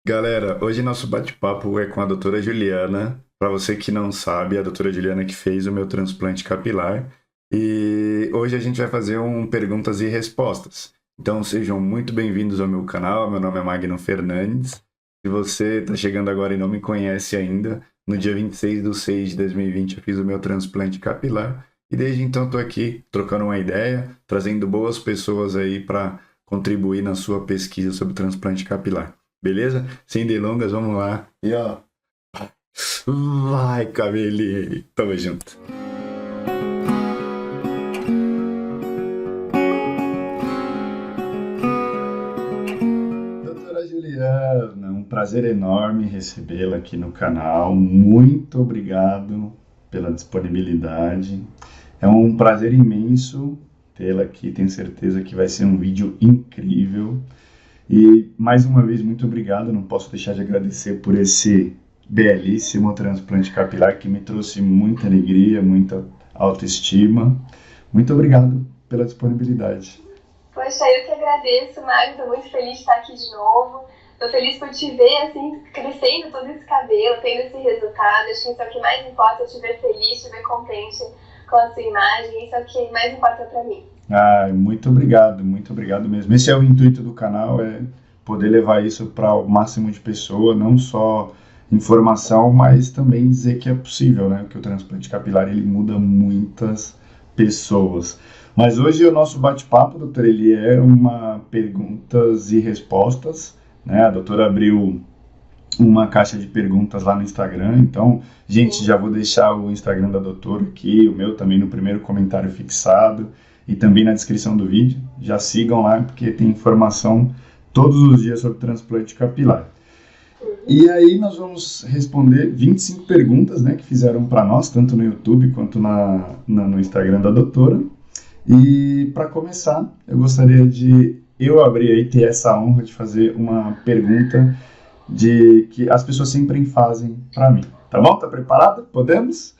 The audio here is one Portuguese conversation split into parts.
Galera, hoje nosso bate-papo é com a doutora Juliana. Para você que não sabe, a doutora Juliana que fez o meu transplante capilar. E hoje a gente vai fazer um perguntas e respostas. Então sejam muito bem-vindos ao meu canal. Meu nome é Magno Fernandes. Se você está chegando agora e não me conhece ainda, no dia 26/6/2020 eu fiz o meu transplante capilar. E desde então estou aqui trocando uma ideia, trazendo boas pessoas aí para contribuir na sua pesquisa sobre transplante capilar. Beleza? Sem delongas, vamos lá. E ó, vai, cabelinho. Tamo junto. Doutora Juliana, um prazer enorme recebê-la aqui no canal. Muito obrigado pela disponibilidade. É um prazer imenso tê-la aqui. Tenho certeza que vai ser um vídeo incrível. E mais uma vez, muito obrigado. Não posso deixar de agradecer por esse belíssimo transplante capilar que me trouxe muita alegria, muita autoestima. Muito obrigado pela disponibilidade. Poxa, eu que agradeço, Mário. Estou muito feliz de estar aqui de novo. Estou feliz por te ver, assim, crescendo todo esse cabelo, tendo esse resultado. Acho que isso é o que mais importa, te ver feliz, te ver contente com a sua imagem. Isso é o que mais importa para mim. Muito obrigado mesmo. Esse é o intuito do canal, é poder levar isso para o máximo de pessoas, não só informação, mas também dizer que é possível, né? Que o transplante capilar ele muda muitas pessoas. Mas hoje o nosso bate-papo, doutor, ele é uma perguntas e respostas, né? A doutora abriu uma caixa de perguntas lá no Instagram, então, gente, já vou deixar o Instagram da doutora aqui, o meu também no primeiro comentário fixado e também na descrição do vídeo. Já sigam lá, porque tem informação todos os dias sobre transplante capilar. E aí nós vamos responder 25 perguntas, né, que fizeram para nós, tanto no YouTube quanto no Instagram da doutora. E para começar, eu gostaria de eu abrir aí, ter essa honra de fazer uma pergunta de que as pessoas sempre fazem para mim. Tá bom? Tá preparada? Podemos?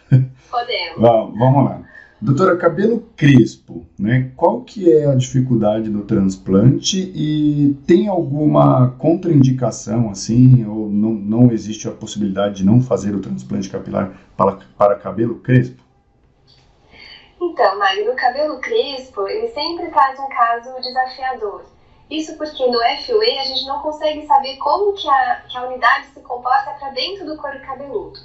Podemos. Vamos lá. Doutora, cabelo crespo, né? Qual que é a dificuldade do transplante e tem alguma contraindicação, assim, ou não existe a possibilidade de não fazer o transplante capilar para cabelo crespo? Então, Mário, no cabelo crespo, ele sempre traz um caso desafiador. Isso porque no FUE a gente não consegue saber como que a unidade se comporta para dentro do couro cabeludo.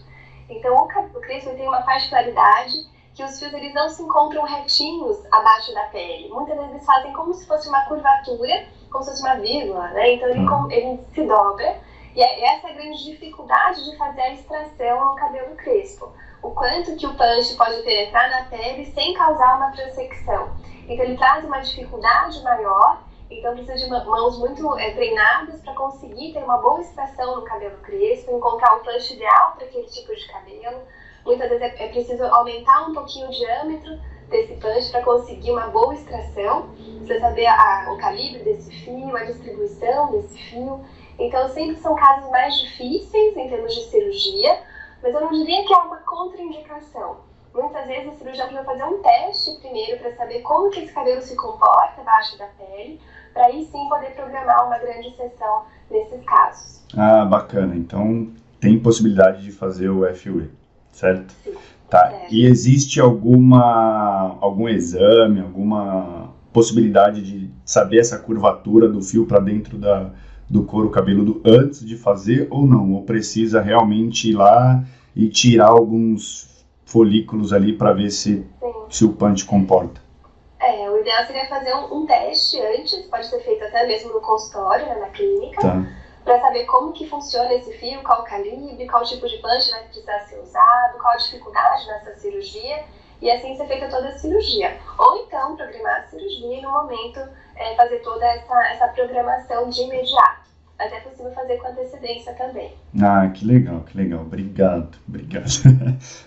Então, o cabelo crespo tem uma particularidade que os fios eles não se encontram retinhos abaixo da pele. Muitas vezes eles fazem como se fosse uma curvatura, como se fosse uma vírgula, né? Então ele se dobra. E essa é a grande dificuldade de fazer a extração no cabelo crespo. O quanto que o punch pode penetrar na pele sem causar uma transecção. Então ele traz uma dificuldade maior, então precisa de mãos muito treinadas para conseguir ter uma boa extração no cabelo crespo, encontrar o punch ideal para aquele tipo de cabelo. Muitas vezes é preciso aumentar um pouquinho o diâmetro desse punch para conseguir uma boa extração. Precisa saber o calibre desse fio, a distribuição desse fio. Então sempre são casos mais difíceis em termos de cirurgia, mas eu não diria que é uma contraindicação. Muitas vezes o cirurgião precisa fazer um teste primeiro para saber como que esse cabelo se comporta abaixo da pele, para aí sim poder programar uma grande sessão nesses casos. Bacana. Então tem possibilidade de fazer o FUE, certo? Sim. Tá. Certo. E existe algum exame, alguma possibilidade de saber essa curvatura do fio para dentro do couro cabeludo antes de fazer ou não? Ou precisa realmente ir lá e tirar alguns folículos ali para ver se o punch comporta? O ideal seria fazer um teste antes, pode ser feito até mesmo no consultório, né, na clínica, para saber como que funciona esse fio, qual o calibre, qual tipo de punch vai precisar ser usado, qual a dificuldade nessa cirurgia, e assim ser feita toda a cirurgia. Ou então programar a cirurgia e no momento fazer toda essa programação de imediato. Mas é possível fazer com antecedência também. Que legal. Obrigado.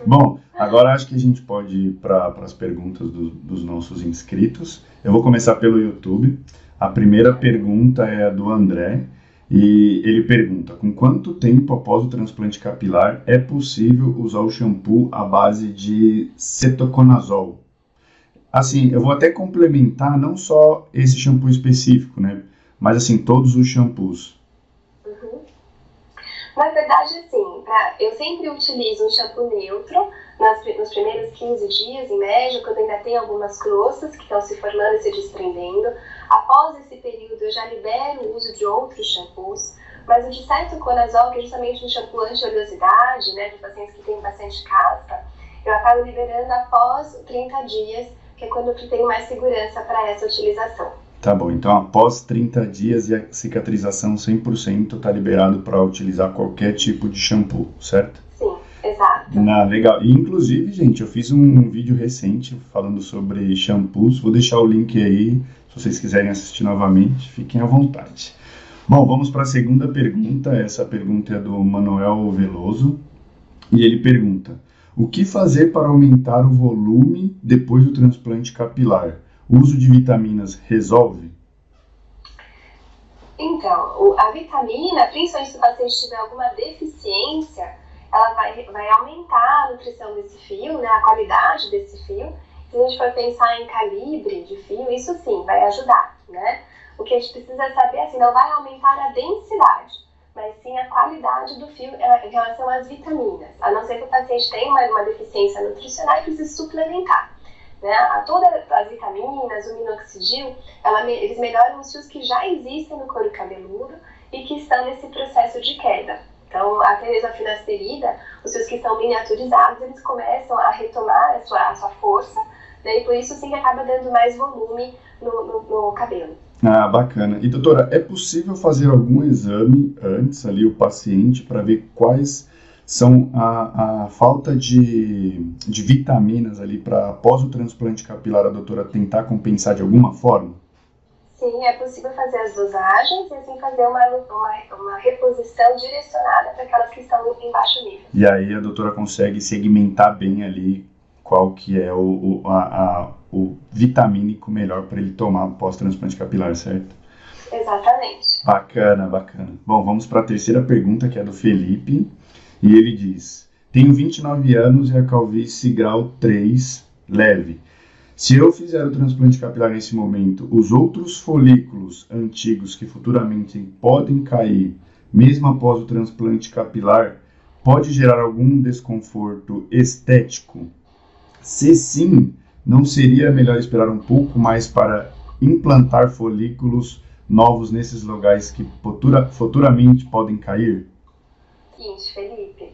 Bom, agora acho que a gente pode ir para as perguntas dos nossos inscritos. Eu vou começar pelo YouTube. A primeira pergunta é a do André. E ele pergunta: com quanto tempo após o transplante capilar é possível usar o shampoo à base de cetoconazol? Assim, eu vou até complementar não só esse shampoo específico, né? Mas assim, todos os shampoos. Na verdade, assim, eu sempre utilizo um shampoo neutro nos primeiros 15 dias, em média, quando ainda tem algumas croças que estão se formando e se desprendendo. Após esse período, eu já libero o uso de outros shampoos, mas o de cetoconazol, que é justamente um shampoo anti-oleosidade, né, de pacientes que têm bastante caspa, eu acabo liberando após 30 dias, que é quando eu tenho mais segurança para essa utilização. Tá bom, então após 30 dias e a cicatrização 100% está liberado para utilizar qualquer tipo de shampoo, certo? Sim, exato. Legal. E, inclusive, gente, eu fiz um vídeo recente falando sobre shampoos, vou deixar o link aí, se vocês quiserem assistir novamente, fiquem à vontade. Bom, vamos para a segunda pergunta, essa pergunta é do Manuel Veloso, e ele pergunta: o que fazer para aumentar o volume depois do transplante capilar? O uso de vitaminas resolve? Então, a vitamina, principalmente se o paciente tiver alguma deficiência, ela vai aumentar a nutrição desse fio, né, a qualidade desse fio. Se a gente for pensar em calibre de fio, isso sim vai ajudar, né? O que a gente precisa saber, assim, não vai aumentar a densidade, mas sim a qualidade do fio em relação às vitaminas. A não ser que o paciente tenha uma deficiência nutricional e precise suplementar. Né? Todas as vitaminas, o minoxidil, eles melhoram os fios que já existem no couro cabeludo e que estão nesse processo de queda. Então, até mesmo a finasterida, os fios que são miniaturizados, eles começam a retomar a sua força, né? E por isso sim que acaba dando mais volume no cabelo. Ah, bacana. E doutora, é possível fazer algum exame antes ali, o paciente, para ver quais são a falta de vitaminas ali para após o transplante capilar, a doutora tentar compensar de alguma forma? Sim, é possível fazer as dosagens e assim fazer uma reposição direcionada para aquelas que estão em baixo nível. E aí a doutora consegue segmentar bem ali qual que é o vitamínico melhor para ele tomar pós-transplante capilar, certo? Exatamente. Bacana, bacana. Bom, vamos para a terceira pergunta, que é do Felipe. E ele diz: tenho 29 anos e a calvície grau 3 leve. Se eu fizer o transplante capilar nesse momento, os outros folículos antigos que futuramente podem cair, mesmo após o transplante capilar, pode gerar algum desconforto estético? Se sim, não seria melhor esperar um pouco mais para implantar folículos novos nesses lugares que futuramente podem cair? Seguinte, Felipe,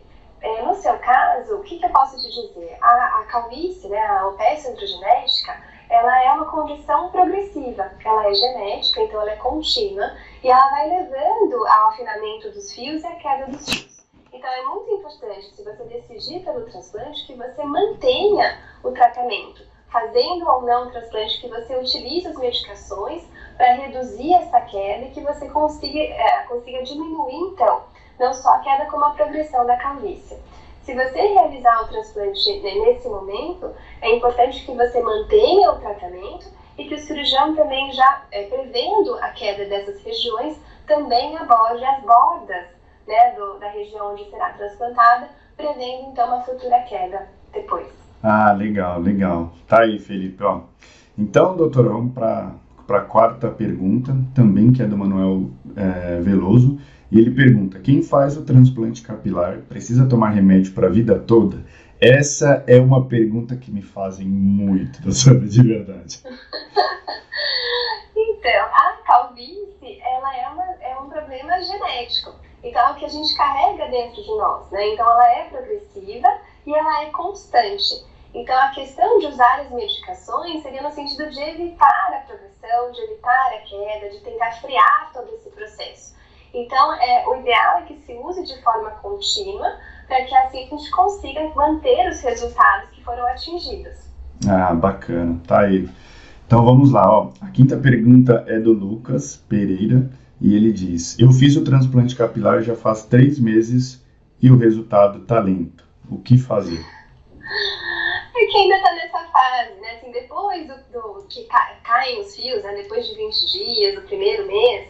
no seu caso, o que eu posso te dizer? A calvície, né, a alopecia androgenética, ela é uma condição progressiva. Ela é genética, então ela é contínua e ela vai levando ao afinamento dos fios e à queda dos fios. Então é muito importante, se você decidir pelo transplante, que você mantenha o tratamento, fazendo ou não o transplante, que você utilize as medicações para reduzir essa queda e que você consiga diminuir, então, não só a queda, como a progressão da calvície. Se você realizar o transplante nesse momento, é importante que você mantenha o tratamento e que o cirurgião também, já prevendo a queda dessas regiões, também aborde as bordas, né, da região onde será transplantada, prevendo então uma futura queda depois. Ah, legal, legal. Tá aí, Felipe. Ó. Então, doutor, vamos para a quarta pergunta, também que é do Manuel Veloso. E ele pergunta: quem faz o transplante capilar precisa tomar remédio para a vida toda? Essa é uma pergunta que me fazem muito, doutora, de verdade. Então, a calvície, ela é um problema genético. Então, é o que a gente carrega dentro de nós, né? Então, ela é progressiva e ela é constante. Então, a questão de usar as medicações seria no sentido de evitar a progressão, de evitar a queda, de tentar frear todo esse processo. Então, o ideal é que se use de forma contínua, para que assim a gente consiga manter os resultados que foram atingidos. Ah, bacana. Tá aí. Então, vamos lá. Ó. A quinta pergunta é do Lucas Pereira, e ele diz: eu fiz o transplante capilar já faz 3 meses e o resultado tá lento. O que fazer? Porque ainda está nessa fase, né? Assim, depois do que caem os fios, né? Depois de 20 dias, o primeiro mês,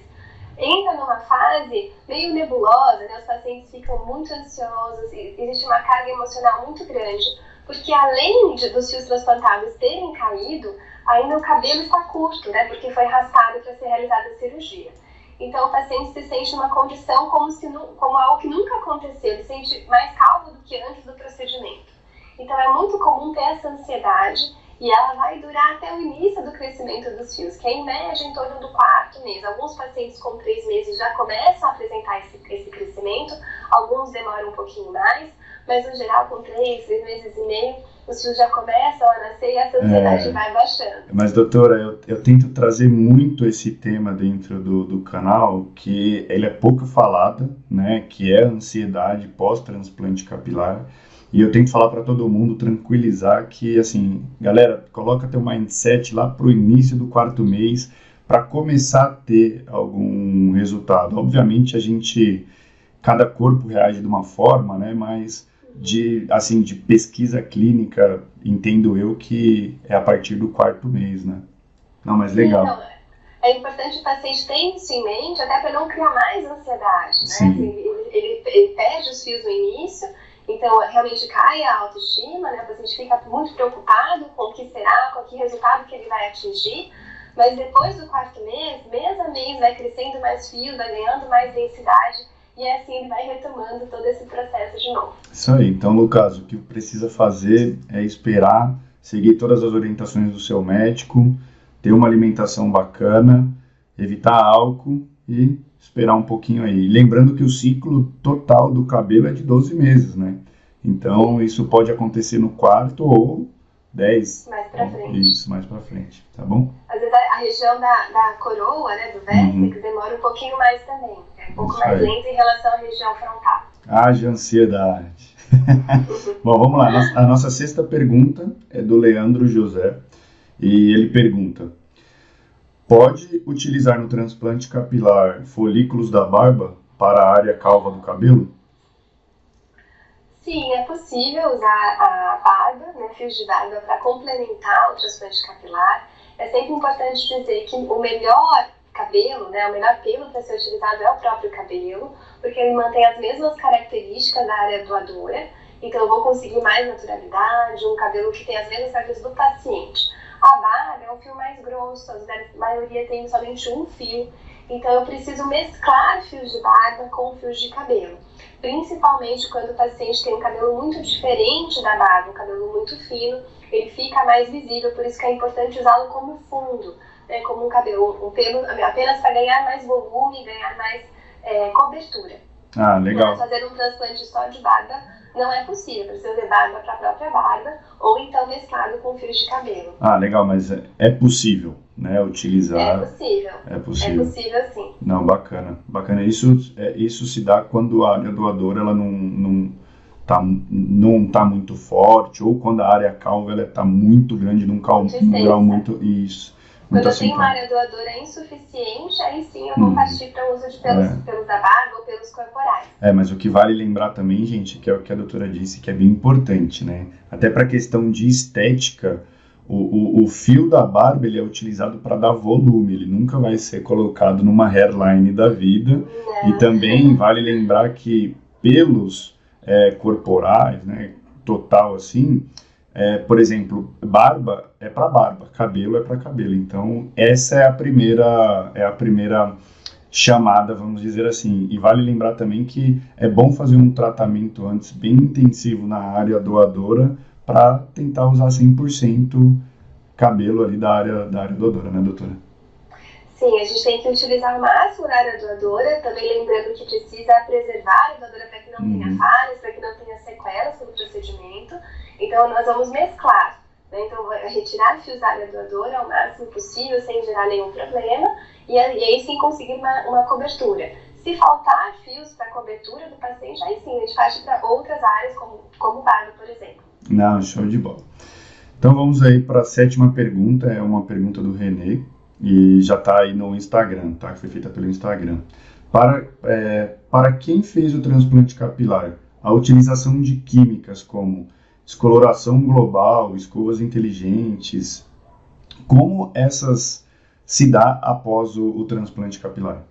entra numa fase meio nebulosa, né? Os pacientes ficam muito ansiosos, existe uma carga emocional muito grande, porque além dos fios transplantados terem caído, ainda o cabelo está curto, né? Porque foi raspado para ser realizada a cirurgia. Então o paciente se sente numa condição como algo que nunca aconteceu, ele se sente mais calmo do que antes do procedimento. Então é muito comum ter essa ansiedade e ela vai durar até o início do crescimento dos fios, que é em média em torno do 4º mês. Alguns pacientes com 3 meses já começam a apresentar esse crescimento, alguns demoram um pouquinho mais, mas no geral com 3 meses e meio, os fios já começam a nascer e essa ansiedade vai baixando. Mas doutora, eu tento trazer muito esse tema dentro do canal, que ele é pouco falado, né, que é a ansiedade pós-transplante capilar. E eu tento falar para todo mundo, tranquilizar que, assim, galera, coloca teu mindset lá pro início do 4º mês para começar a ter algum resultado. Obviamente, cada corpo reage de uma forma, né, mas de pesquisa clínica, entendo eu que é a partir do 4º mês, né? Não, mas legal. Então, é importante o paciente ter isso em mente, até para não criar mais ansiedade, né? Sim. Ele perde os fios no início, então realmente cai a autoestima, né? O paciente fica muito preocupado com o que será, com que resultado que ele vai atingir, mas depois do 4º mês a mês vai crescendo mais fios, vai ganhando mais densidade, e assim ele vai retomando todo esse processo de novo. Isso aí. Então, Lucas, o que precisa fazer é esperar, seguir todas as orientações do seu médico, ter uma alimentação bacana, evitar álcool e esperar um pouquinho aí. Lembrando que o ciclo total do cabelo é de 12 meses, né? Então, isso pode acontecer no 4º ou 10. Mais pra frente. Isso, mais pra frente, tá bom? Às vezes a região da coroa, né, do vértex, demora um pouquinho mais também. É um pouco mais lento em relação à região frontal. Haja ansiedade. Bom, vamos lá. A nossa 6ª pergunta é do Leandro José. E ele pergunta: pode utilizar no transplante capilar folículos da barba para a área calva do cabelo? Sim, é possível usar a barba, né, fios de barba, para complementar o transplante capilar. É sempre importante dizer que o melhor cabelo, né, o melhor pelo para ser utilizado é o próprio cabelo, porque ele mantém as mesmas características da área doadora, então eu vou conseguir mais naturalidade, um cabelo que tem as mesmas características do paciente. A barba é um fio mais grosso, a maioria tem somente um fio, então eu preciso mesclar fios de barba com fios de cabelo, principalmente quando o paciente tem um cabelo muito diferente da barba, um cabelo muito fino, ele fica mais visível, por isso que é importante usá-lo como fundo, né, como um cabelo, um pelo, apenas para ganhar mais volume, ganhar mais cobertura. Ah, legal. Mas fazer um transplante só de barba não é possível, precisa de barba para a própria barba, ou então mesclado com fios de cabelo. Ah, legal, mas é possível, né, utilizar... É possível. É possível. É possível, sim. Não, bacana. Bacana. Isso se dá quando a área doadora ela não tá muito forte, ou quando a área calva ela tá muito grande, num grau muito... Isso. Quando eu tenho uma área doadora insuficiente, aí sim eu vou partir para o uso de pelos da barba ou pelos corporais. Mas o que vale lembrar também, gente, que é o que a doutora disse, que é bem importante, né? Até para questão de estética, o fio da barba ele é utilizado para dar volume, ele nunca vai ser colocado numa hairline da vida. Não. E também vale lembrar que pelos corporais, né, total assim... por exemplo, barba é para barba, cabelo é para cabelo. Então, essa é a primeira chamada, vamos dizer assim. E vale lembrar também que é bom fazer um tratamento antes bem intensivo na área doadora para tentar usar 100% cabelo ali da área doadora, né, doutora? Sim, a gente tem que utilizar o máximo da área doadora, também lembrando que precisa preservar a doadora para que não tenha falhas, para que não tenha sequelas pelo procedimento. Então, nós vamos mesclar, né? Então, retirar fios da área doadora ao máximo possível, sem gerar nenhum problema, e aí sim conseguir uma cobertura. Se faltar fios para a cobertura do paciente, aí sim, a gente parte para outras áreas, como barba, por exemplo. Não, show de bola. Então, vamos aí para a 7ª pergunta, é uma pergunta do Renê, e já está aí no Instagram, tá? Foi feita pelo Instagram. Para quem fez o transplante capilar, a utilização de químicas como descoloração global, escovas inteligentes, como essas se dá após o transplante capilar?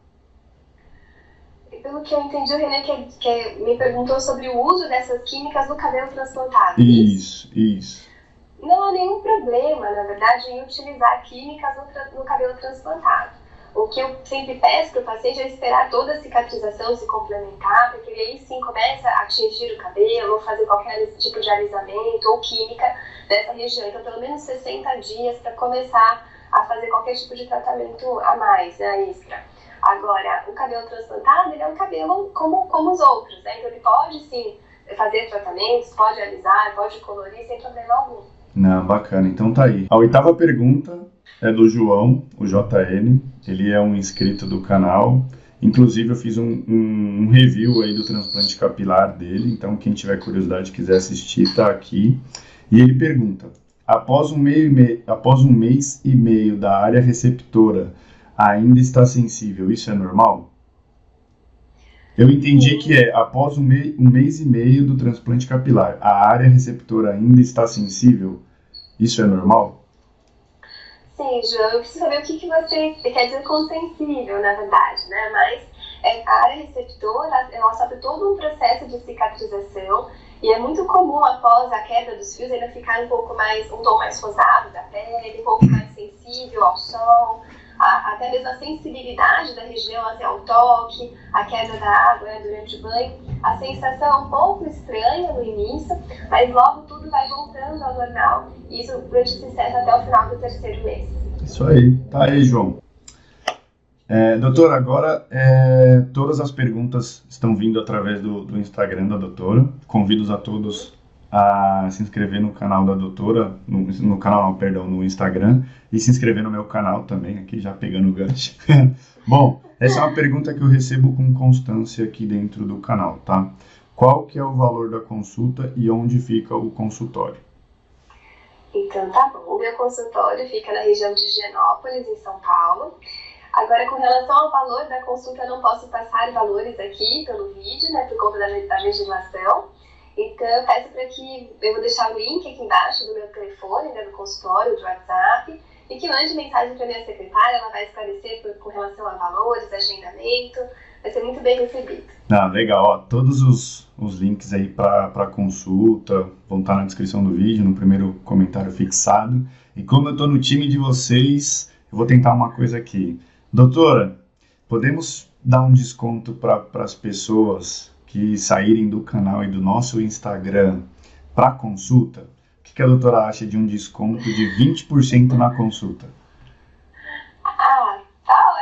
Pelo que eu entendi, o René que me perguntou sobre o uso dessas químicas no cabelo transplantado. Isso. Não há nenhum problema, na verdade, em utilizar químicas no cabelo transplantado. O que eu sempre peço para o paciente é esperar toda a cicatrização se complementar, porque ele aí sim começa a atingir o cabelo, ou fazer qualquer tipo de alisamento ou química dessa região. Então, pelo menos 60 dias para começar a fazer qualquer tipo de tratamento a mais, né, extra. Agora, o cabelo transplantado, ele é um cabelo como os outros, né? Então, ele pode sim fazer tratamentos, pode alisar, pode colorir sem problema algum. Não, bacana. Então tá aí. A 8ª pergunta é do João, o JN. Ele é um inscrito do canal. Inclusive, eu fiz um review aí do transplante capilar dele. Então, quem tiver curiosidade, quiser assistir, tá aqui. E ele pergunta: após um mês e meio da área receptora, ainda está sensível, isso é normal? Eu entendi que após um mês e meio do transplante capilar, a área receptora ainda está sensível, isso é normal? Sim, João, eu preciso saber o que você quer dizer com sensível, na verdade, né? Mas a área receptora, ela sofre todo um processo de cicatrização e é muito comum, após a queda dos fios, ainda ficar um tom mais rosado da pele, um pouco mais sensível ao sol, até mesmo a sensibilidade da região, assim, ao toque, a queda da água, né, durante o banho. A sensação é um pouco estranha no início, mas logo tudo vai voltando ao normal. E isso durante esse processo até o final do 3º mês. Isso aí. Tá aí, João. Doutora, agora todas as perguntas estão vindo através do Instagram da doutora. Convido a todos a se inscrever no canal da doutora, no Instagram, e se inscrever no meu canal também, aqui já pegando o gancho. Bom, essa é uma pergunta que eu recebo com constância aqui dentro do canal, tá? Qual que é o valor da consulta e onde fica o consultório? Então tá bom, o meu consultório fica na região de Higienópolis, em São Paulo. Agora, com relação ao valor da consulta, eu não posso passar valores aqui pelo vídeo, né, por conta da legislação. Então, eu peço para que eu vou deixar o link aqui embaixo do meu telefone, né, do consultório, do WhatsApp, e que mande mensagem para minha secretária, ela vai esclarecer com relação a valores, agendamento, vai ser muito bem recebido. Legal, ó, todos os links aí para consulta vão estar na descrição do vídeo, no primeiro comentário fixado. E como eu estou no time de vocês, eu vou tentar uma coisa aqui. Doutora, podemos dar um desconto para as pessoas que saírem do canal e do nosso Instagram para consulta? O que a doutora acha de um desconto de 20% na consulta? Tá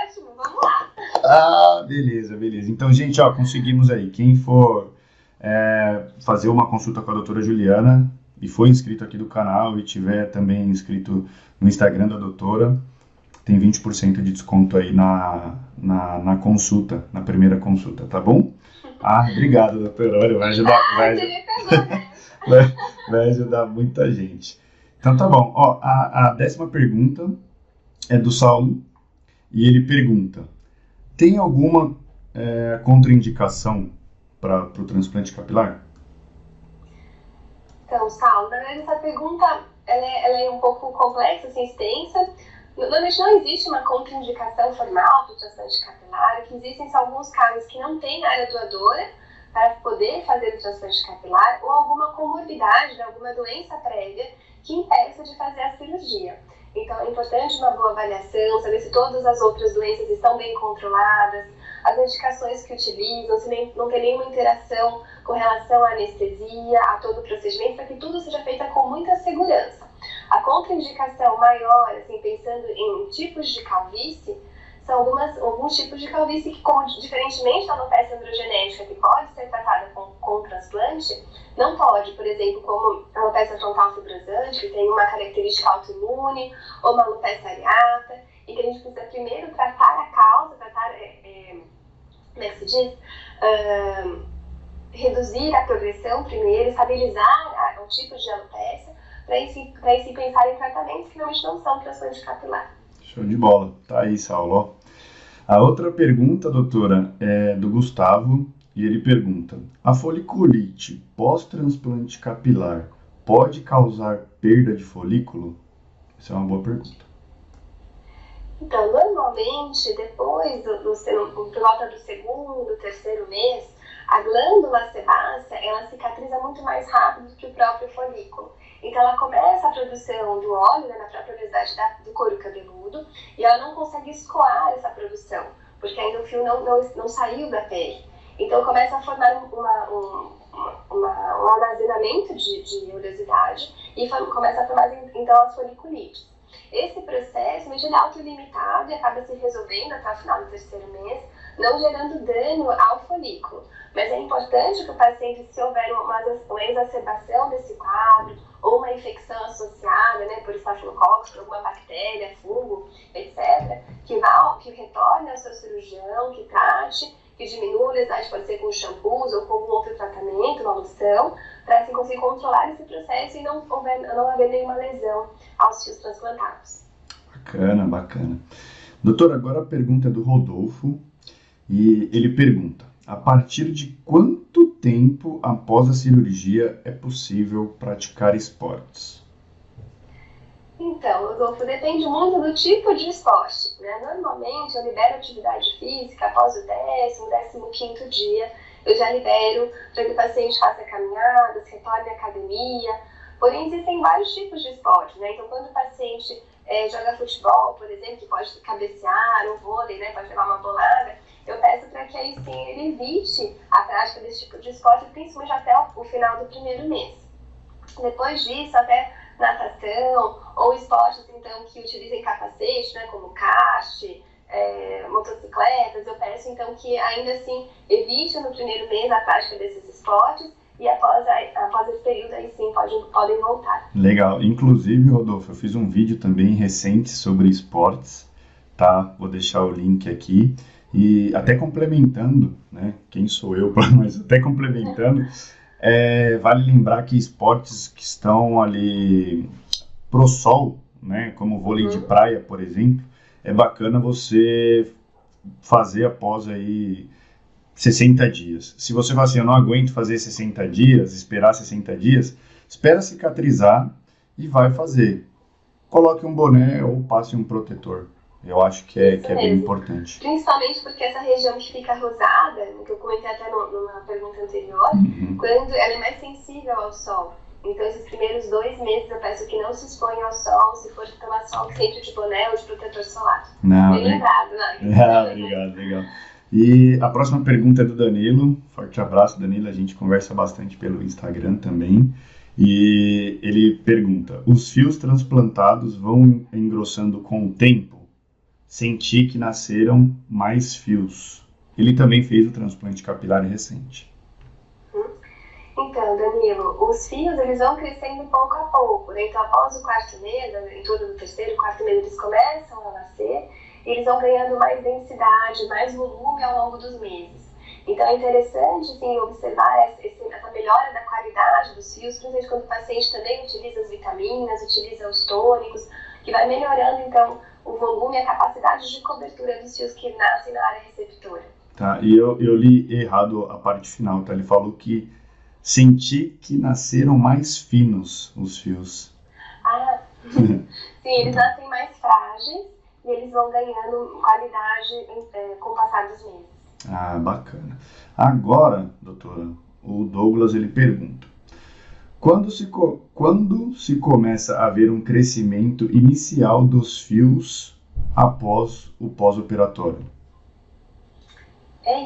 ótimo, vamos lá. Beleza. Então, gente, ó, conseguimos aí. Quem for fazer uma consulta com a doutora Juliana e for inscrito aqui do canal e tiver também inscrito no Instagram da doutora, tem 20% de desconto aí na consulta, na primeira consulta, tá bom? Obrigado, doutora. Olha, vai ajudar muita gente. Então tá bom. Ó, a 10ª pergunta é do Saulo e ele pergunta: tem alguma contraindicação para o transplante capilar? Então, Saulo, na verdade essa pergunta ela é um pouco complexa, assim, extensa. Normalmente não existe uma contraindicação formal para o transplante capilar. O que existem são alguns casos que não têm área doadora para poder fazer o transplante capilar ou alguma comorbidade, alguma doença prévia que impeça de fazer a cirurgia. Então é importante uma boa avaliação, saber se todas as outras doenças estão bem controladas, as medicações que utilizam, se não tem nenhuma interação com relação à anestesia, a todo o procedimento, para que tudo seja feito com muita segurança. A contraindicação maior, assim, pensando em tipos de calvície, são alguns tipos de calvície que, diferentemente da alopecia androgenética, que pode ser tratada com transplante, não pode, por exemplo, como a alopecia frontal fibrosante, que tem uma característica autoimune, ou uma alopecia areata, e que a gente precisa primeiro tratar a causa, como é que se diz? Reduzir a progressão primeiro, estabilizar o tipo de alopecia, para aí se pensar em tratamentos que realmente não são transplante capilar. Show de bola. Tá aí, Saulo. A outra pergunta, doutora, é do Gustavo, e ele pergunta: a foliculite pós-transplante capilar pode causar perda de folículo? Essa é uma boa pergunta. Então, normalmente, depois, por volta do 2º, 3º mês, a glândula sebácea, ela cicatriza muito mais rápido que o próprio folículo. Então ela começa a produção do óleo, né, na própria obesidade do couro cabeludo, e ela não consegue escoar essa produção, porque ainda o fio não saiu da pele. Então começa a formar um armazenamento de oleosidade e começa a formar então as foliculites. Esse processo ele é autolimitado e acaba se resolvendo até o final do terceiro mês, não gerando dano ao folículo. Mas é importante que o paciente, se houver uma exacerbação desse quadro, ou uma infecção associada, né, por estafilococcus, por alguma bactéria, fungo, etc., que retorne ao seu cirurgião, que trate, que diminua a oleosidade, pode ser com shampoos ou com algum outro tratamento, uma loção, para assim, conseguir controlar esse processo e não haver nenhuma lesão aos fios transplantados. Bacana, bacana. Doutor, agora a pergunta é do Rodolfo, e ele pergunta: a partir de quanto tempo após a cirurgia é possível praticar esportes? Então, Rodolfo, depende muito do tipo de esporte, né? Normalmente eu libero atividade física após o 15º dia, eu já libero para que o paciente faça caminhadas, retorne à academia. Porém, existem vários tipos de esporte, né? Então, quando o paciente joga futebol, por exemplo, que pode cabecear, ou vôlei, né? Pode levar uma bolada, eu peço para que aí sim ele evite a prática desse tipo de esporte, principalmente até o final do primeiro mês. Depois disso, até natação, ou esportes então que utilizem capacete, né? Como kart, motocicletas, eu peço então que ainda assim evite no primeiro mês a prática desses esportes e após esse período aí sim podem voltar. Legal. Inclusive, Rodolfo, eu fiz um vídeo também recente sobre esportes, tá? Vou deixar o link aqui. E até complementando, né? Quem sou eu, mas até complementando, vale lembrar que esportes que estão ali pro sol, né? Como vôlei de praia, por exemplo, é bacana você fazer após aí 60 dias. Se você fala assim, eu não aguento fazer 60 dias, esperar 60 dias, espera cicatrizar e vai fazer. Coloque um boné ou passe um protetor. Eu acho que é bem importante. Principalmente porque essa região que fica rosada, que eu comentei até numa pergunta anterior, quando ela é mais sensível ao sol. Então, esses primeiros 2 meses eu peço que não se exponha ao sol, se for tomar sol, sempre de boné ou de protetor solar. Bem lembrado, né? Obrigado, legal. E a próxima pergunta é do Danilo. Forte abraço, Danilo. A gente conversa bastante pelo Instagram também. E ele pergunta: os fios transplantados vão engrossando com o tempo? Senti que nasceram mais fios. Ele também fez o transplante capilar recente. Então, Danilo, os fios eles vão crescendo pouco a pouco, né? Então, após o 4º mês, em torno do 3º, 4º mês, eles começam a nascer e eles vão ganhando mais densidade, mais volume ao longo dos meses. Então, é interessante, sim, observar essa melhora da qualidade dos fios, principalmente quando o paciente também utiliza as vitaminas, utiliza os tônicos, que vai melhorando, então, o volume e a capacidade de cobertura dos fios que nascem na área receptora. Tá, e eu li errado a parte final, tá? Ele falou que senti que nasceram mais finos os fios. Sim, eles nascem mais frágeis e eles vão ganhando qualidade com o passar dos meses. Bacana. Agora, doutora, o Douglas ele pergunta: quando se começa a ver um crescimento inicial dos fios após o pós-operatório?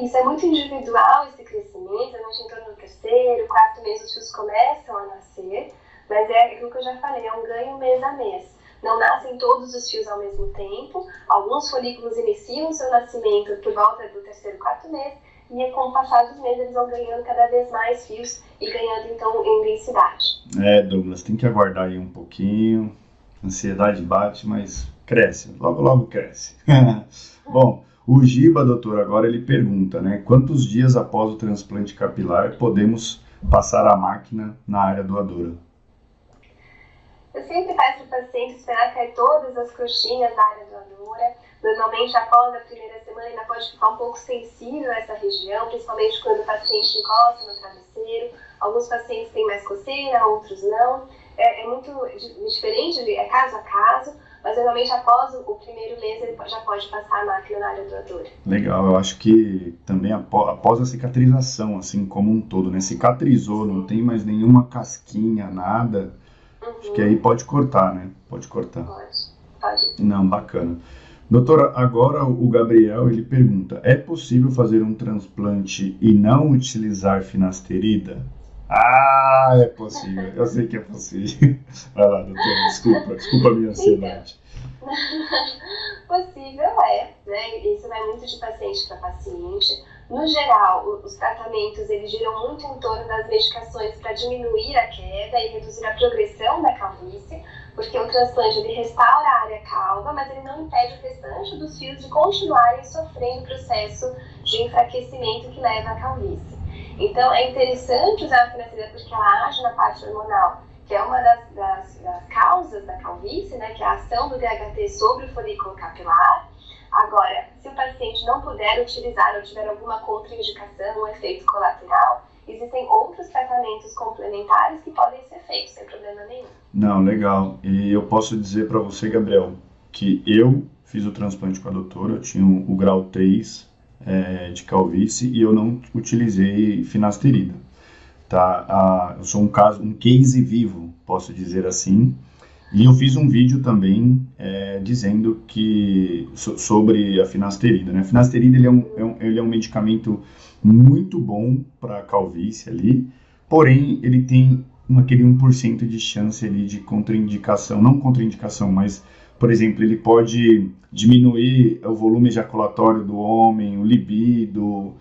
Isso, é muito individual esse crescimento, em torno do 3º, 4º mês os fios começam a nascer, mas é aquilo que eu já falei, é um ganho mês a mês. Não nascem todos os fios ao mesmo tempo, alguns folículos iniciam o seu nascimento por volta do 3º, 4º mês, e com o passar dos meses eles vão ganhando cada vez mais fios e ganhando então em densidade. Douglas, tem que aguardar aí um pouquinho, a ansiedade bate, mas cresce, logo logo cresce. Bom, o Giba, doutor, agora ele pergunta, né, quantos dias após o transplante capilar podemos passar a máquina na área doadora? Eu sempre peço para o paciente esperar cair todas as coxinhas da área doadora. Normalmente, após a primeira semana, ainda pode ficar um pouco sensível a essa região, principalmente quando o paciente encosta no travesseiro. Alguns pacientes têm mais coceira, outros não. É muito diferente, é caso a caso, mas normalmente após o primeiro mês ele já pode passar a máquina na área doadora. Legal, eu acho que também após a cicatrização, assim como um todo, né? Cicatrizou, não tem mais nenhuma casquinha, nada. Acho que aí pode cortar, né? Pode cortar. Pode. Não, bacana. Doutora, agora o Gabriel, ele pergunta, é possível fazer um transplante e não utilizar finasterida? Ah, é possível. Eu sei que é possível. Vai lá, doutora, desculpa a minha ansiedade. Possível né? Isso vai muito de paciente para paciente. No geral, os tratamentos eles giram muito em torno das medicações para diminuir a queda e reduzir a progressão da calvície, porque o transplante ele restaura a área calva, mas ele não impede o restante dos fios de continuarem sofrendo o processo de enfraquecimento que leva à calvície. Então, é interessante usar a finasterida porque ela age na parte hormonal, que é uma das causas da calvície, né, que é a ação do DHT sobre o folículo capilar. Agora, se o paciente não puder utilizar ou tiver alguma contraindicação, um efeito colateral, existem outros tratamentos complementares que podem ser feitos sem problema nenhum. Não, legal. E eu posso dizer para você, Gabriel, que eu fiz o transplante com a doutora, eu tinha o grau 3 de calvície e eu não utilizei finasterida. Tá? Eu sou um case vivo, posso dizer assim. E eu fiz um vídeo também dizendo que sobre a finasterida, né? A finasterida ele é um medicamento muito bom para a calvície ali, porém ele tem aquele 1% de chance ali de contraindicação, não contraindicação, mas, por exemplo, ele pode diminuir o volume ejaculatório do homem, o libido,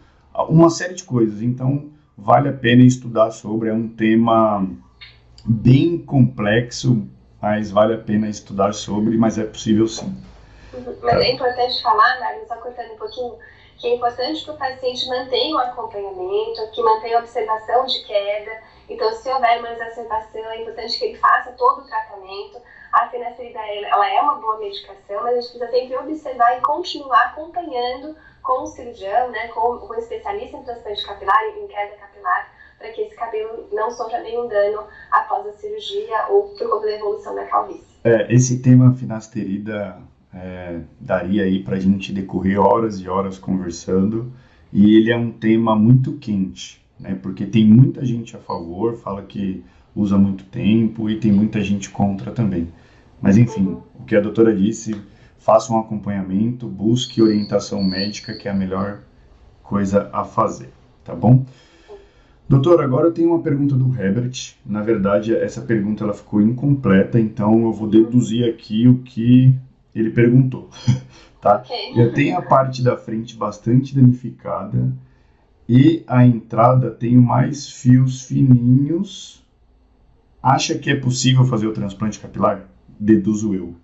uma série de coisas. Então, vale a pena estudar sobre, é um tema bem complexo, mas vale a pena estudar sobre, mas é possível sim. Mas é importante falar, Mário, só cortando um pouquinho, que é importante que o paciente mantenha o acompanhamento, que mantenha a observação de queda. Então, se houver uma exacerbação, é importante que ele faça todo o tratamento. A finasterida, ela é uma boa medicação, mas a gente precisa sempre observar e continuar acompanhando com o cirurgião, né, com o especialista em transplante capilar, em queda capilar, para que esse cabelo não sofra nenhum dano após a cirurgia ou por conta da evolução da calvície. Esse tema finasterida daria aí para a gente decorrer horas e horas conversando, e ele é um tema muito quente, né, porque tem muita gente a favor, fala que usa muito tempo e tem muita gente contra também. Mas enfim, o que a doutora disse, faça um acompanhamento, busque orientação médica, que é a melhor coisa a fazer, tá bom? Doutor, agora eu tenho uma pergunta do Herbert. Na verdade, essa pergunta ela ficou incompleta, então eu vou deduzir aqui o que ele perguntou, tá? Okay. Eu tenho a parte da frente bastante danificada e a entrada tem mais fios fininhos. Acha que é possível fazer o transplante capilar? Deduzo eu.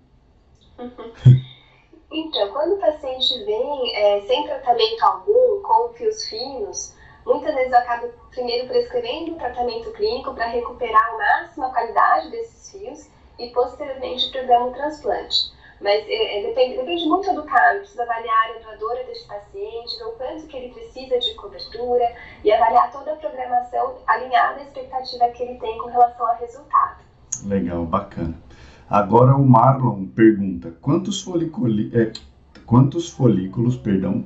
Então, quando o paciente vem sem tratamento algum, com fios finos, muitas vezes eu acabo primeiro prescrevendo um tratamento clínico para recuperar ao máximo a qualidade desses fios e posteriormente programo o transplante. Mas depende muito do caso, precisa avaliar a doadora desse paciente, ver o quanto que ele precisa de cobertura e avaliar toda a programação alinhada à expectativa que ele tem com relação ao resultado. Legal, bacana. Agora o Marlon pergunta, quantos folículos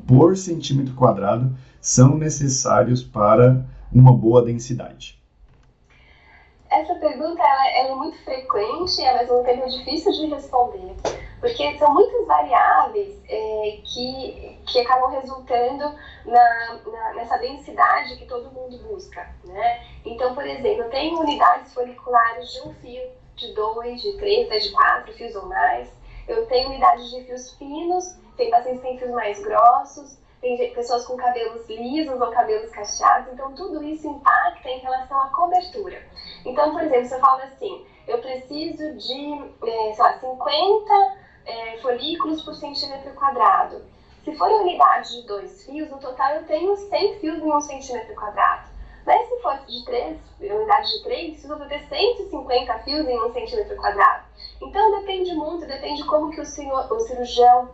por centímetro quadrado são necessários para uma boa densidade? Essa pergunta ela é muito frequente e ao mesmo tempo é difícil de responder, porque são muitas variáveis que acabam resultando nessa densidade que todo mundo busca, né? Então, por exemplo, eu tenho unidades foliculares de um fio, de 2, de 3, de 4 fios ou mais. Eu tenho unidades de fios finos, tem pacientes que têm fios mais grossos, tem pessoas com cabelos lisos ou cabelos cacheados, então tudo isso impacta em relação à cobertura. Então, por exemplo, se eu falo assim, eu preciso de, 50 folículos por centímetro quadrado. Se for em unidade de 2 fios, no total eu tenho 100 fios em 1 centímetro quadrado. Mas se fosse de 3, unidade de 3 fios, eu vou ter 150 fios em 1 centímetro quadrado. Então depende muito, depende como que o cirurgião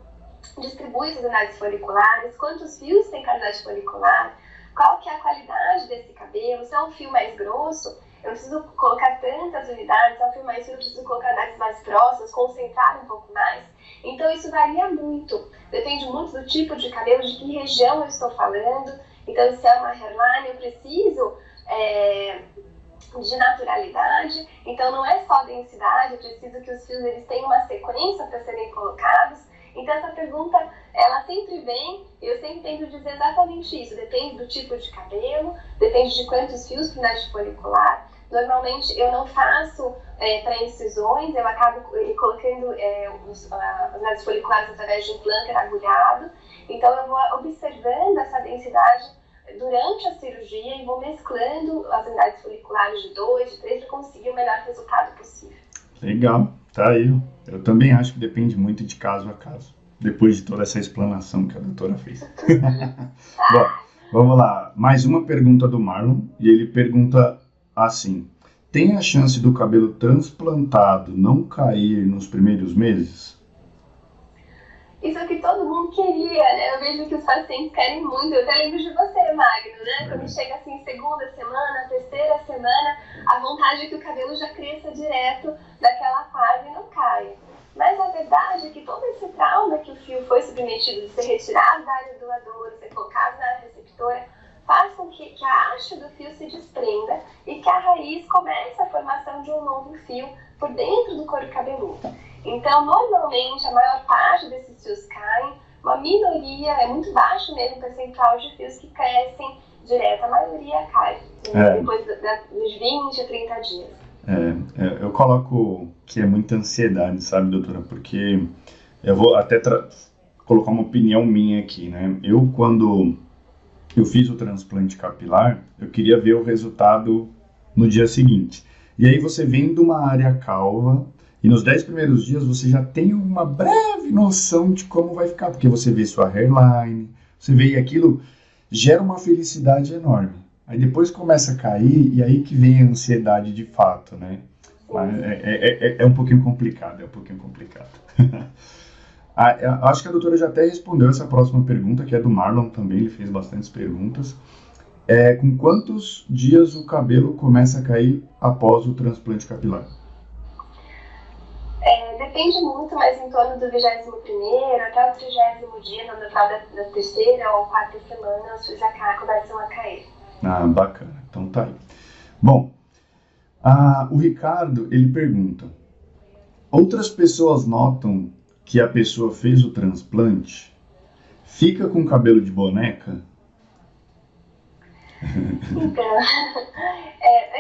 distribui essas unidades foliculares, quantos fios tem cada unidade folicular, qual que é a qualidade desse cabelo, se é um fio mais grosso, eu não preciso colocar tantas unidades, se é um fio mais fino, eu preciso colocar unidades mais próximas, concentrar um pouco mais. Então isso varia muito, depende muito do tipo de cabelo, de que região eu estou falando. Então se é uma hairline, eu preciso de naturalidade, então não é só densidade, é preciso que os fios eles tenham uma sequência para serem colocados. Então essa pergunta, ela sempre vem, eu sempre tento dizer exatamente isso, depende do tipo de cabelo, depende de quantos fios por unidade folicular. Normalmente eu não faço para incisões, eu acabo colocando os unidades foliculares através de um planter agulhado, então eu vou observando essa densidade durante a cirurgia e vou mesclando as unidades foliculares de 2, de 3 para conseguir o melhor resultado possível. Legal, tá aí. Eu também acho que depende muito de caso a caso, depois de toda essa explanação que a doutora fez. Bom, vamos lá. Mais uma pergunta do Marlon, e ele pergunta assim: tem a chance do cabelo transplantado não cair nos primeiros meses? Isso é o que todo mundo queria, né? Eu vejo que os pacientes querem muito. Eu até lembro de você, Magno, né? Quando chega assim, segunda semana, terceira semana, a vontade é que o cabelo já cresça direto daquela fase e não caia. Mas a verdade é que todo esse trauma que o fio foi submetido de ser retirado da área doadora, ser colocado na área receptora, faz com que a haste do fio se desprenda e que a raiz comece a formação de um novo fio por dentro do couro cabeludo. Então, normalmente, a maior parte desses fios caem, uma minoria, é muito baixo mesmo o percentual de fios que crescem direto, a maioria cai, depois dos 20 a 30 dias. Eu coloco que é muita ansiedade, sabe, doutora? Porque eu vou até colocar uma opinião minha aqui, né? Quando eu fiz o transplante capilar, eu queria ver o resultado no dia seguinte. E aí você vem de uma área calva, e nos 10 primeiros dias você já tem uma breve noção de como vai ficar, porque você vê sua hairline, você vê, e aquilo gera uma felicidade enorme. Aí depois começa a cair, e aí que vem a ansiedade de fato, né? Mas é um pouquinho complicado, Acho que a doutora já até respondeu essa próxima pergunta, que é do Marlon também, ele fez bastantes perguntas. Com quantos dias o cabelo começa a cair após o transplante capilar? Depende muito, mas em torno do 21º até o 30º dia, no total da terceira ou quarta semana, os fios começam a cair. Bacana. Então tá aí. Bom, o Ricardo, ele pergunta: outras pessoas notam que a pessoa fez o transplante, fica com cabelo de boneca? Então,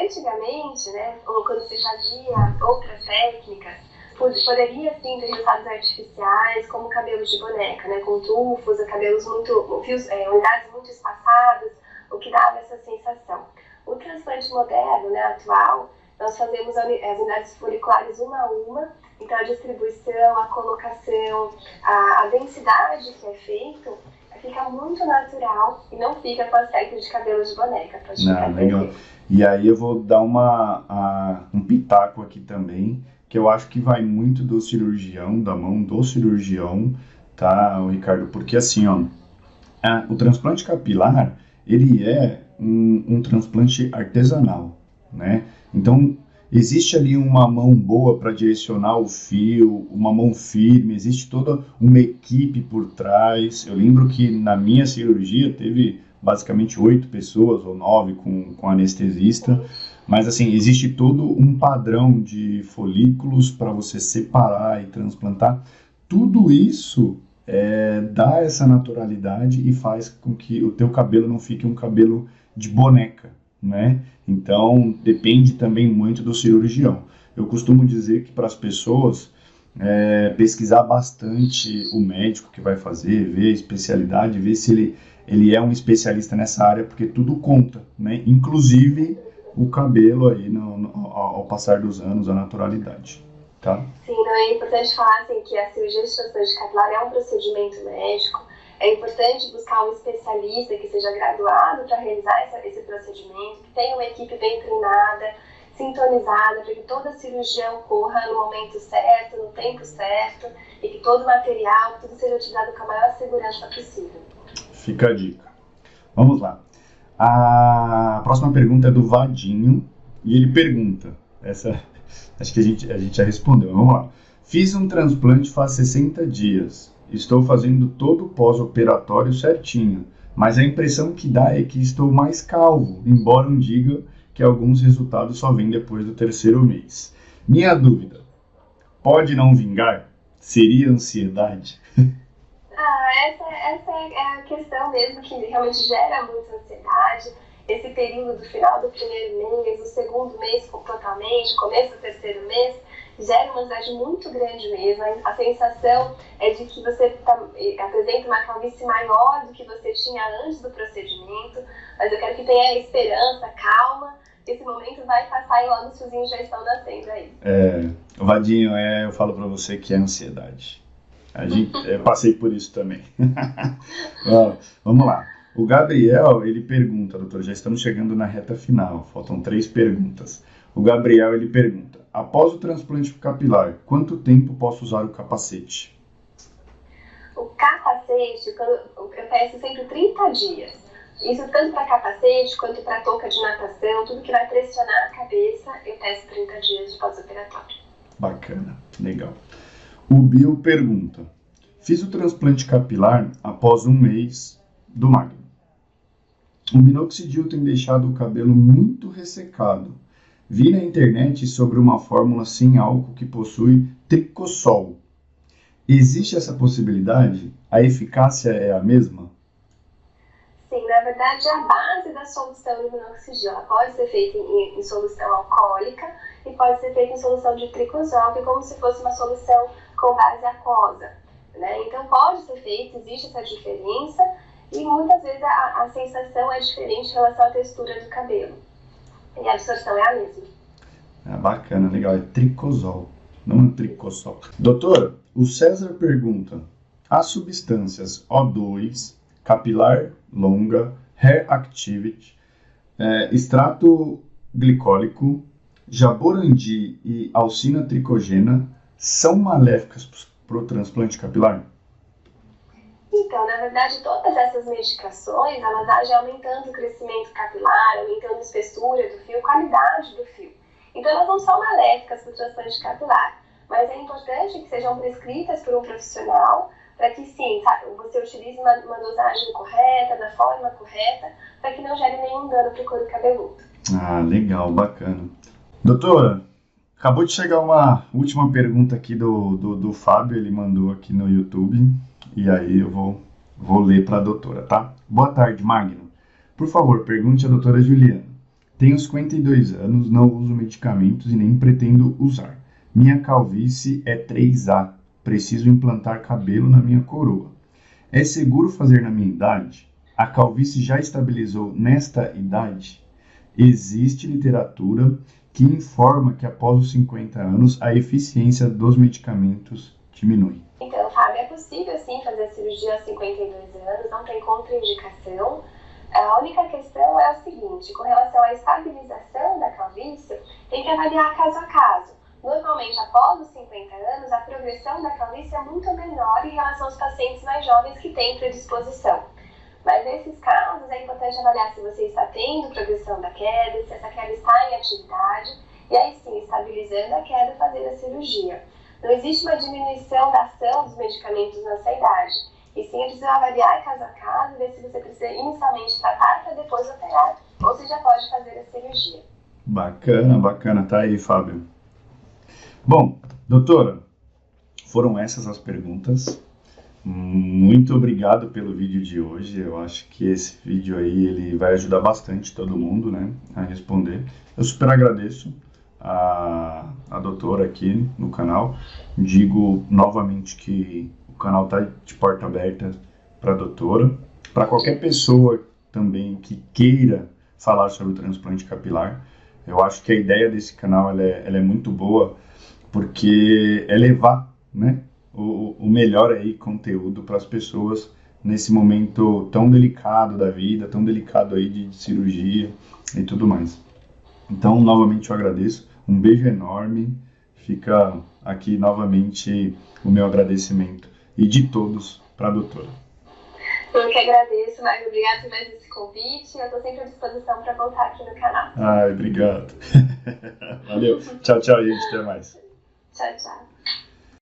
antigamente, né, ou quando se fazia outras técnicas, poderia sim ter resultados artificiais, como cabelos de boneca, né, com tufos, unidades muito espaçadas, o que dava essa sensação. O transplante moderno, né, atual, nós fazemos as unidades foliculares uma a uma, então a distribuição, a colocação, a densidade que é feito fica muito natural e não fica com aspecto de cabelo de boneca. Legal. E aí eu vou dar um pitaco aqui também, que eu acho que vai muito do cirurgião, da mão do cirurgião, tá, Ricardo? Porque assim, o transplante capilar, ele é um transplante artesanal, né? Então, existe ali uma mão boa para direcionar o fio, uma mão firme, existe toda uma equipe por trás. Eu lembro que na minha cirurgia teve basicamente 8 pessoas ou 9 com anestesista, mas assim, existe todo um padrão de folículos para você separar e transplantar. Tudo isso dá essa naturalidade e faz com que o teu cabelo não fique um cabelo de boneca, né? Então, depende também muito do cirurgião. Eu costumo dizer que para as pessoas pesquisar bastante o médico que vai fazer, ver a especialidade, ver se ele é um especialista nessa área, porque tudo conta, né? Inclusive o cabelo aí ao passar dos anos, a naturalidade, tá? Sim, não é importante falar assim, que a cirurgia de transplante capilar é um procedimento médico. É importante buscar um especialista que seja graduado para realizar esse procedimento, que tenha uma equipe bem treinada, sintonizada, para que toda a cirurgia ocorra no momento certo, no tempo certo, e que todo o material, tudo seja utilizado com a maior segurança possível. Fica a dica. Vamos lá. A próxima pergunta é do Vadinho, e ele pergunta, acho que a gente já respondeu, vamos lá. Fiz um transplante faz 60 dias. Estou fazendo todo o pós-operatório certinho, mas a impressão que dá é que estou mais calvo, embora não diga que alguns resultados só vêm depois do terceiro mês. Minha dúvida, pode não vingar? Seria ansiedade? Essa é a questão mesmo que realmente gera muita ansiedade. Esse período do final do primeiro mês, o segundo mês totalmente, começo do terceiro mês, gera uma ansiedade muito grande mesmo. A sensação é de que você apresenta uma calvície maior do que você tinha antes do procedimento, mas eu quero que tenha esperança, calma. Esse momento vai passar e logo os fiozinhos já estão nascendo aí. Vadinho, eu falo pra você que é ansiedade. Eu passei por isso também. Vamos lá. O Gabriel, ele pergunta, doutor, já estamos chegando na reta final, faltam 3 perguntas. O Gabriel, ele pergunta, após o transplante capilar, quanto tempo posso usar o capacete? O capacete, eu peço sempre 30 dias. Isso tanto para capacete quanto para touca de natação, tudo que vai pressionar a cabeça, eu peço 30 dias de pós-operatório. Bacana, legal. O Bill pergunta, fiz o transplante capilar após 1 mês do Magno. O minoxidil tem deixado o cabelo muito ressecado. Vi na internet sobre uma fórmula sem álcool que possui tricossol. Existe essa possibilidade? A eficácia é a mesma? Sim, na verdade a base da solução de minoxidil ela pode ser feita em solução alcoólica e pode ser feita em solução de tricosol, que é como se fosse uma solução com base aquosa, né? Então pode ser feito, existe essa diferença e muitas vezes a sensação é diferente em relação à textura do cabelo e a absorção é a mesma. Bacana, legal, é tricosol, não é tricossol. Doutora, o César pergunta, as substâncias O2, capilar longa, hair activity, extrato glicólico, jaborandi e alcina tricogena são maléficas para o transplante capilar? Então, na verdade, todas essas medicações, elas agem aumentando o crescimento capilar, aumentando a espessura do fio, qualidade do fio. Então, elas não são maléficas para o transplante capilar, mas é importante que sejam prescritas por um profissional para que, sim, você utilize uma dosagem correta, da forma correta, para que não gere nenhum dano para o couro cabeludo. Legal, bacana. Doutora, acabou de chegar uma última pergunta aqui do Fábio, ele mandou aqui no YouTube, e aí eu vou ler para a doutora, tá? Boa tarde, Magno. Por favor, pergunte à doutora Juliana. Tenho 52 anos, não uso medicamentos e nem pretendo usar. Minha calvície é 3A. Preciso implantar cabelo na minha coroa. É seguro fazer na minha idade? A calvície já estabilizou nesta idade? Existe literatura que informa que após os 50 anos a eficiência dos medicamentos diminui. Então, Fábio, é possível sim fazer a cirurgia aos 52 anos, não tem contraindicação. A única questão é o seguinte, com relação à estabilização da calvície, tem que avaliar caso a caso. Normalmente, após os 50 anos, a progressão da calvície é muito menor em relação aos pacientes mais jovens que têm predisposição. Mas nesses casos, é importante avaliar se você está tendo progressão da queda, se essa queda está em atividade, e aí sim, estabilizando a queda, fazer a cirurgia. Não existe uma diminuição da ação dos medicamentos nessa idade. E sim, é preciso avaliar caso a caso, ver se você precisa inicialmente tratar para depois operar, ou se já pode fazer a cirurgia. Bacana, tá aí, Fábio. Bom, doutora, foram essas as perguntas. Muito obrigado pelo vídeo de hoje. Eu acho que esse vídeo aí ele vai ajudar bastante todo mundo, né, a responder. Eu super agradeço a doutora aqui no canal. Digo novamente que o canal está de porta aberta para a doutora, para qualquer pessoa também que queira falar sobre o transplante capilar. Eu acho que a ideia desse canal ela é muito boa, porque é levar, né, o melhor aí conteúdo para as pessoas nesse momento tão delicado da vida, tão delicado aí de cirurgia e tudo mais. Então, novamente eu agradeço, um beijo enorme, fica aqui novamente o meu agradecimento e de todos para a doutora. Eu que agradeço, Magno, obrigado por mais esse convite, eu estou sempre à disposição para voltar aqui no canal. Obrigado. Valeu, tchau, gente, até mais. Tchau.